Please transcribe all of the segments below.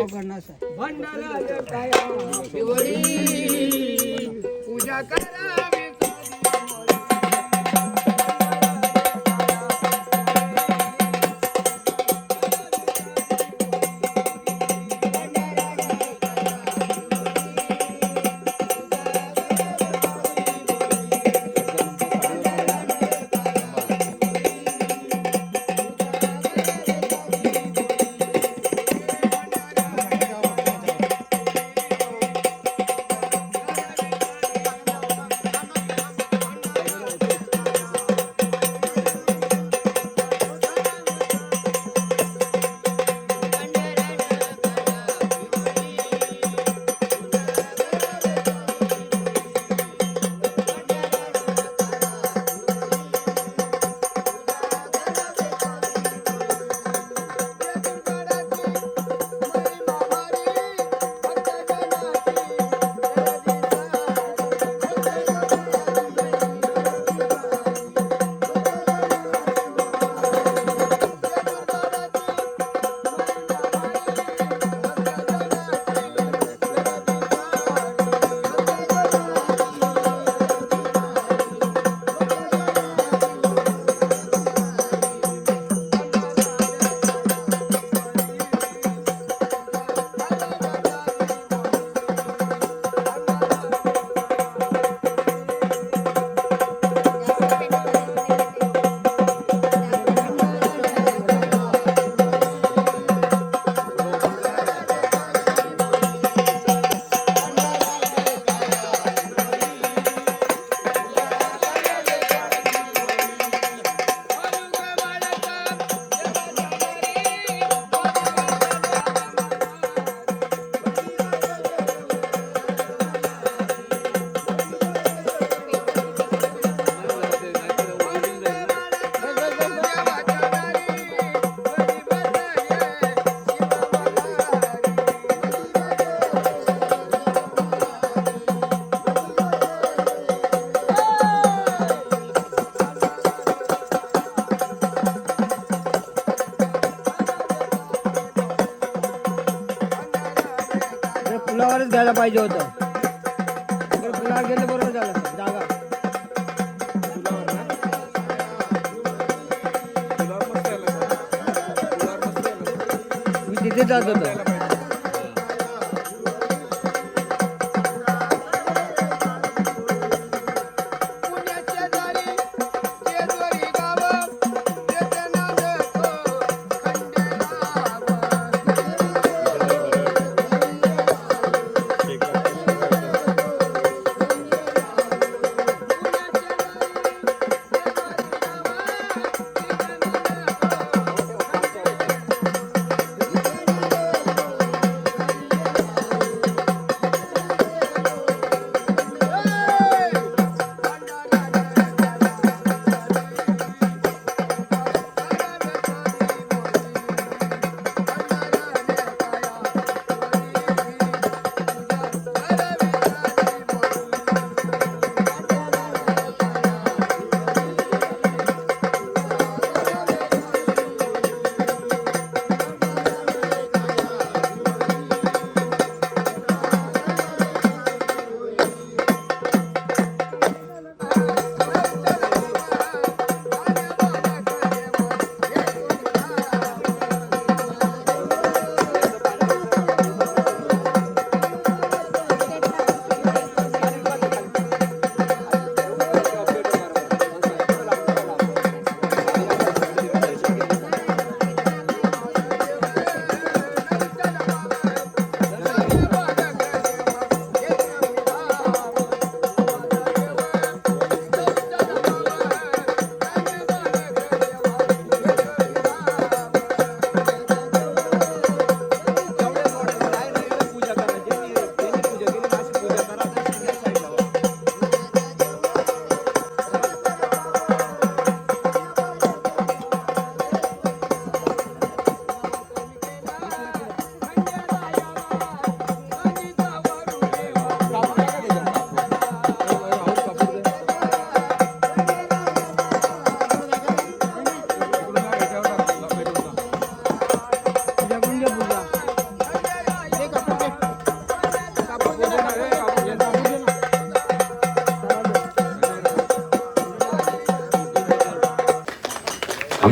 भंडारा काय पूजा करावी पुलावरच घ्यायला पाहिजे होतं. पुलावर गेलं बरोबर झालं जागा. मी तिथे जात होतो.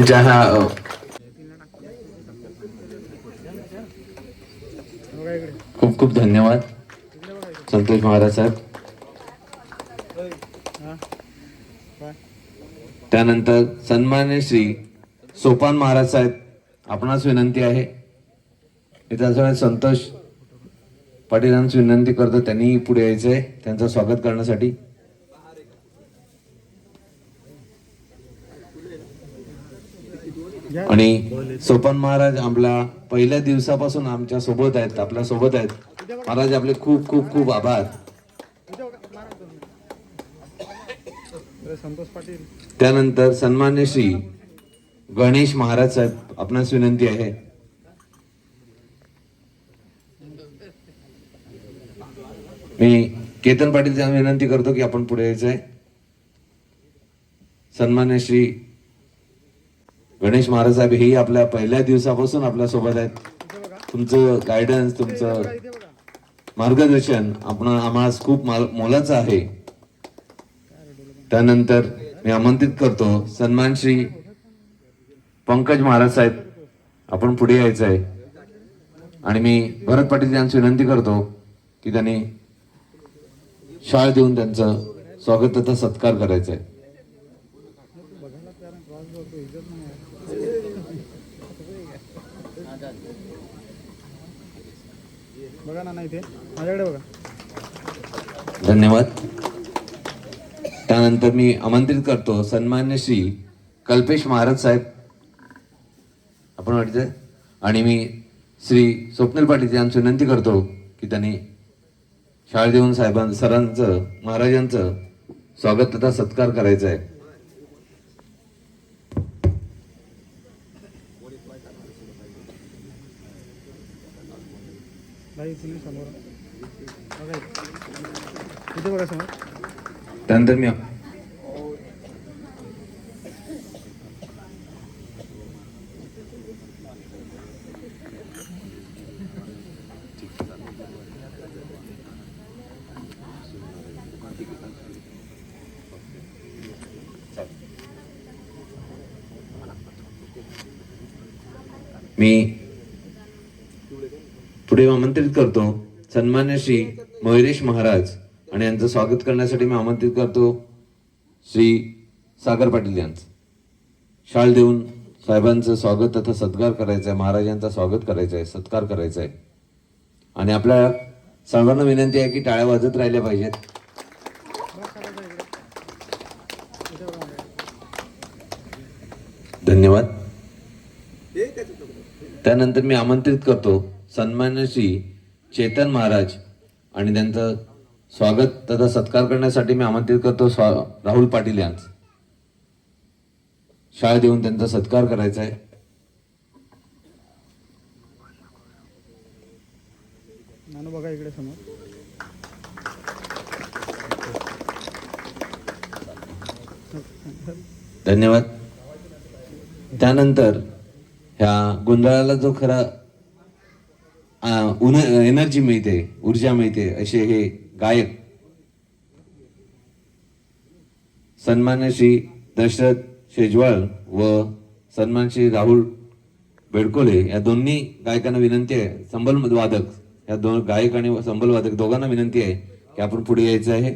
आमच्या ह्या खूप खूप धन्यवाद संतोष महाराज साहेब. त्यानंतर सन्मान्य श्री सोपान महाराज साहेब, आपणास विनंती आहे. इथे संतोष पाटीलांची विनंती करतो, त्यांनी पुढे यायचंय त्यांचं स्वागत करण्यासाठी. आणि सोपान महाराज आपल्या पहिल्या दिवसापासून आमच्या सोबत आहेत, आपल्या सोबत आहेत. महाराज आपले खूप खूप खूप आभार. त्यानंतर सन्मान्य श्री गणेश महाराज साहेब, आपणास विनंती आहे. मी केतन पाटील यांना विनंती करतो की आपण पुढे यायचंय. सन्मान्य श्री गणेश महाराज साहेब हेही आपल्या पहिल्या दिवसापासून आपल्या सोबत आहेत. तुमचं गायडन्स, तुमचं मार्गदर्शन आम्हाला खूप मोलाचं आहे. त्यानंतर मी आमंत्रित करतो सन्मान श्री पंकज महाराज साहेब, आपण पुढे यायचं आहे. आणि मी भरत पाटील यांची विनंती करतो की त्यांनी शाळ देऊन त्यांचं स्वागत तथा सत्कार करायचा आहे. बघा ना, नाही ते माझ्याकडे बघा. धन्यवाद. त्यानंतर मी आमंत्रित करतो सन्मान्य श्री कल्पेश महाराज साहेब, आपण वाटतंय. आणि मी श्री स्वप्नील पाटील यांची विनंती करतो की त्यांनी शाळ देऊन सरांचं महाराजांचं स्वागत तथा सत्कार करायचा आहे. त्यानंतर मी पुढे आमंत्रित करतो सन्मान्य श्री मयुरेश महाराज, आणि यांचं स्वागत करण्यासाठी मी आमंत्रित करतो श्री सागर पाटील यांचं. शाल देऊन साहेबांचं स्वागत तथा सत्कार करायचा आहे, महाराजांचा स्वागत करायचं आहे, सत्कार करायचा आहे. आणि आपल्या सर्वांना विनंती आहे की टाळ्या वाजत राहिल्या पाहिजेत. धन्यवाद. त्यानंतर मी आमंत्रित करतो सन्मान्य श्री चेतन महाराज, आणि त्यांचं स्वागत तथा सत्कार करण्यासाठी मी आमंत्रित करतो राहुल पाटील यांचं. शाळ देऊन त्यांचा सत्कार करायचा आहे. बघा इकडे समोर. धन्यवाद. त्यानंतर ह्या गोंधळाला जो खरा एनर्जी मिळते, ऊर्जा मिळते, असे हे गायक सन्मान्य श्री दशरथ शेजवाळ व सन्मान श्री राहुल बेडकोले या दोन्ही गायकांना विनंती आहे, संबल वादक या दोन गायक आणि संबल वादक दोघांना विनंती आहे की आपण पुढे यायचं आहे.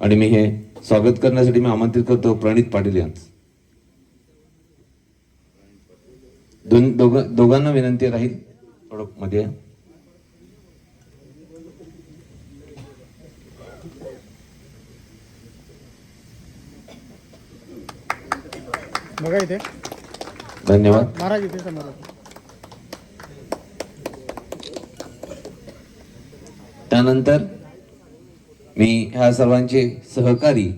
आणि मी हे स्वागत करण्यासाठी मी आमंत्रित करतो प्रणित पाटील यांचं. दोघांना विनंती राहील थोडं मध्ये. बघा इथे. धन्यवाद. महाराज इथे समोर. त्यानंतर मी ह्या सर्वांचे सहकारी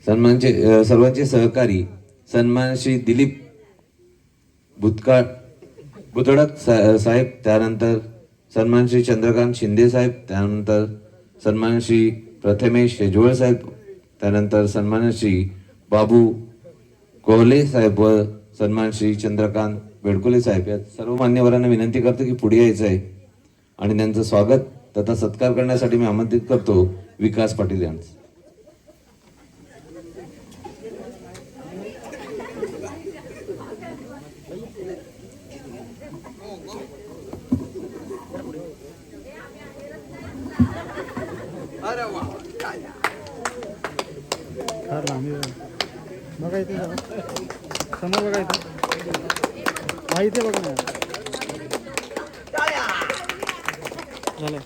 सर्वांचे सहकारी सन्मान श्री दिलीप बुतडक साहेब, त्यानंतर सन्मान श्री चंद्रकांत शिंदे साहेब, त्यानंतर सन्मान श्री प्रथमेश शेजवळ साहेब, त्यानंतर सन्मान श्री बाबू कोहले साहेब व सन्मान श्री चंद्रकांत बेडकोले साहेब या सर्व मान्यवरांना विनंती करतो की पुढे यायचं आहे. आणि त्यांचं स्वागत तथा सत्कार करण्यासाठी मी आमंत्रित करतो विकास पाटील यांचं. फार लांबी बघा इथे जाऊ. समोर बघा इथे. हा इथे बघा ना. झालं.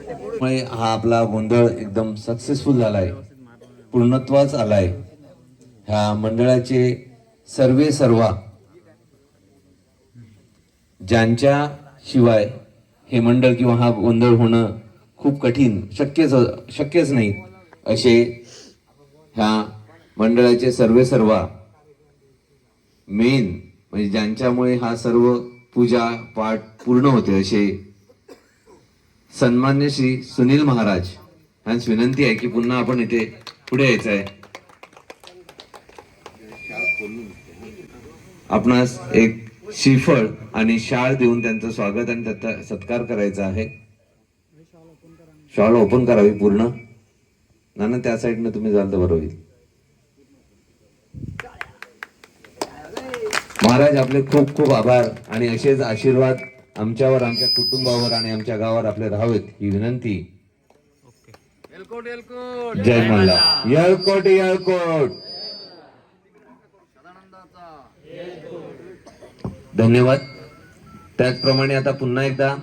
त्यामुळे हा आपला गोंधळ एकदम सक्सेसफुल झालाय, पूर्णत्वास आलाय. ह्या मंडळाचे सर्वे सर्वा ज्यांच्या शिवाय हे मंडळ किंवा हा गोंधळ होणं खूप कठीण, शक्यच नाही असे ह्या मंडळाचे सर्वे सर्वा मेन म्हणजे ज्यांच्यामुळे हा सर्व पूजा पाठ पूर्ण होते असे सन्मान्य श्री सुनील महाराज यांची विनंती आहे की पुन्हा आपण इथे पुढे यायचं आहे. आपणास एक श्रीफळ आणि शाळ देऊन त्यांचं स्वागत आणि त्याचा सत्कार करायचा आहे. शाळ ओपन करावी पूर्ण. ना त्या साईडनं तुम्ही जाल तर बरं होईल. महाराज आपले खूप खूप आभार आणि असेच आशीर्वाद आमच्यावर, आमच्या कुटुंबावर आणि आमच्या गावावर आपले राहावेत ही विनंती. जय मल्ला. येळकोट येळकोट. धन्यवाद. त्याचप्रमाणे आता पुन्हा एकदा